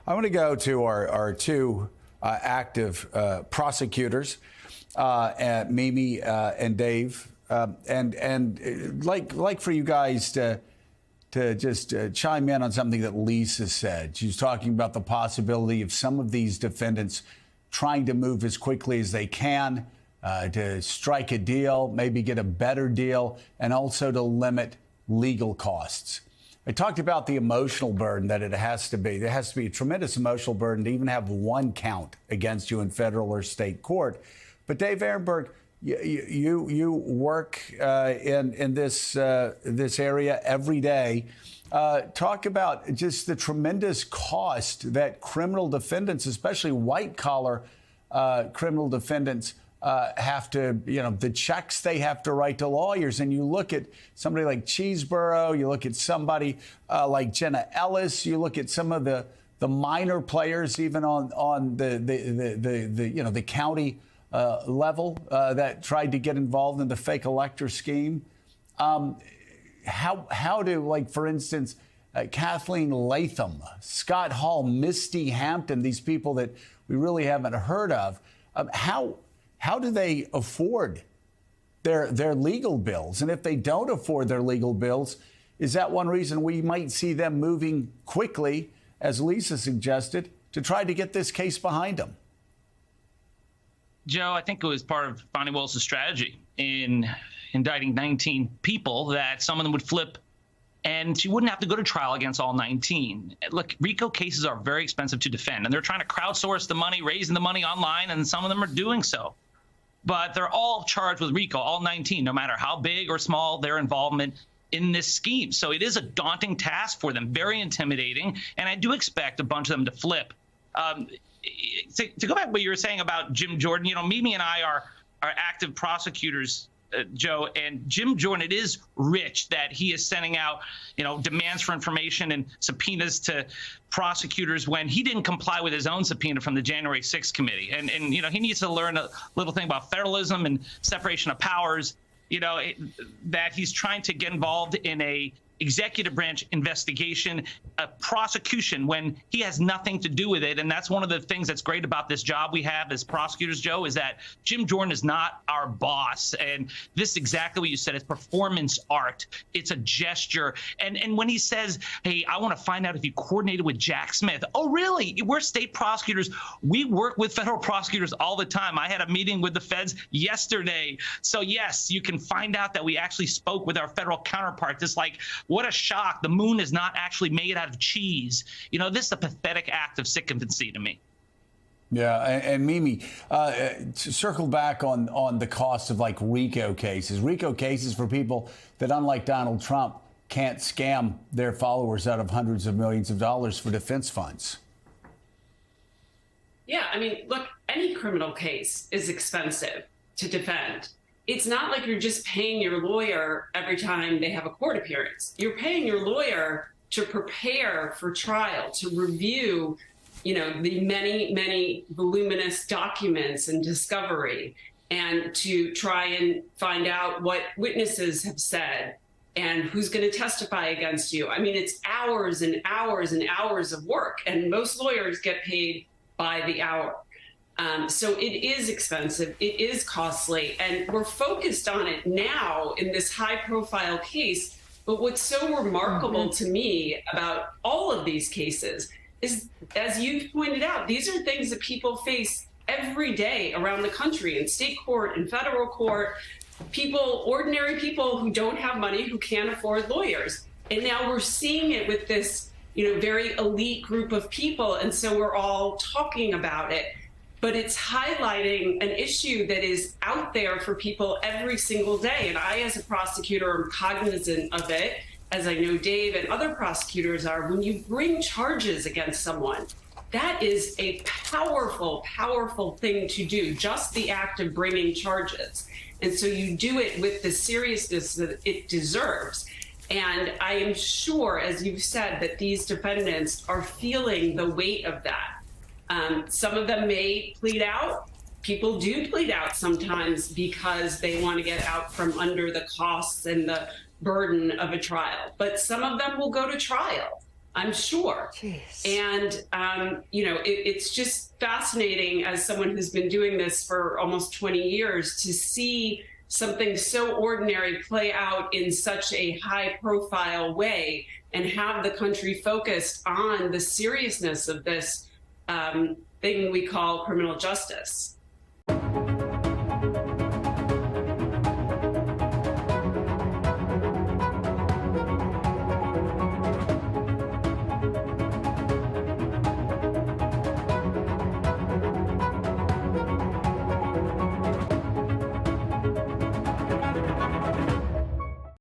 I want to go to our two active prosecutors, Mimi and Dave, and like for you guys to just chime in on something that Lisa said. She was talking about the possibility of some of these defendants trying to move as quickly as they can to strike a deal, maybe get a better deal, and also to limit legal costs. I talked about the emotional burden that it has to be. There has to be a tremendous emotional burden to even have one count against you in federal or state court. But Dave Aronberg, you work in this area every day. Talk about just the tremendous cost that criminal defendants, especially white-collar criminal defendants, have to, the checks they have to write to lawyers. And you look at somebody like Cheeseborough, you look at somebody like Jenna Ellis, you look at some of the minor players, even on the county level that tried to get involved in the fake elector scheme. How do, like, for instance, Kathleen Latham, Scott Hall, Misty Hampton, these people that we really haven't heard of, how do they afford their legal bills? And if they don't afford their legal bills, is that one reason we might see them moving quickly, as Lisa suggested, to try to get this case behind them? Joe, I think it was part of Bonnie Wills' strategy in indicting 19 people, that some of them would flip and she wouldn't have to go to trial against all 19. Look, RICO cases are very expensive to defend, and they're trying to crowdsource the money, raising the money online, and some of them are doing so. But they're all charged with RICO, all 19, no matter how big or small their involvement in this scheme. So it is a daunting task for them, very intimidating, and I do expect a bunch of them to flip. To go back to what you were saying about Jim Jordan, Mimi and I are active prosecutors, Joe, and Jim Jordan, it is rich that he is sending out, demands for information and subpoenas to prosecutors when he didn't comply with his own subpoena from the January 6th committee. And he needs to learn a little thing about federalism and separation of powers, that he's trying to get involved in a executive branch investigation, a prosecution, when he has nothing to do with it. And that's one of the things that's great about this job we have as prosecutors, Joe, is that Jim Jordan is not our boss. And this is exactly what you said. It's performance art. It's a gesture. And when he says, hey, I want to find out if you coordinated with Jack Smith. Oh, really? We're state prosecutors. We work with federal prosecutors all the time. I had a meeting with the feds yesterday. So, yes, you can find out that we actually spoke with our federal counterparts. It's like, what a shock. The moon is not actually made out of cheese. This is a pathetic act of sycophancy to me. Yeah, and Mimi, to circle back on the cost of like RICO cases for people that, unlike Donald Trump, can't scam their followers out of hundreds of millions of dollars for defense funds. Yeah, I mean, look, any criminal case is expensive to defend. It's not like you're just paying your lawyer every time they have a court appearance. You're paying your lawyer to prepare for trial, to review, the many, many voluminous documents and discovery, and to try and find out what witnesses have said and who's going to testify against you. I mean, it's hours and hours and hours of work, and most lawyers get paid by the hour. So it is expensive, it is costly, and we're focused on it now in this high-profile case. But what's so remarkable to me about all of these cases is, as you've pointed out, these are things that people face every day around the country, in state court, in federal court, ordinary people who don't have money, who can't afford lawyers. And now we're seeing it with this, very elite group of people, and so we're all talking about it. But it's highlighting an issue that is out there for people every single day. And I, as a prosecutor, am cognizant of it, as I know Dave and other prosecutors are. When you bring charges against someone, that is a powerful, powerful thing to do, just the act of bringing charges. And so you do it with the seriousness that it deserves. And I am sure, as you've said, that these defendants are feeling the weight of that. Some of them may plead out. People do plead out sometimes because they want to get out from under the costs and the burden of a trial. But some of them will go to trial. I'm sure. Jeez. And, it's just fascinating as someone who's been doing this for almost 20 years to see something so ordinary play out in such a high profile way and have the country focused on the seriousness of this thing we call criminal justice.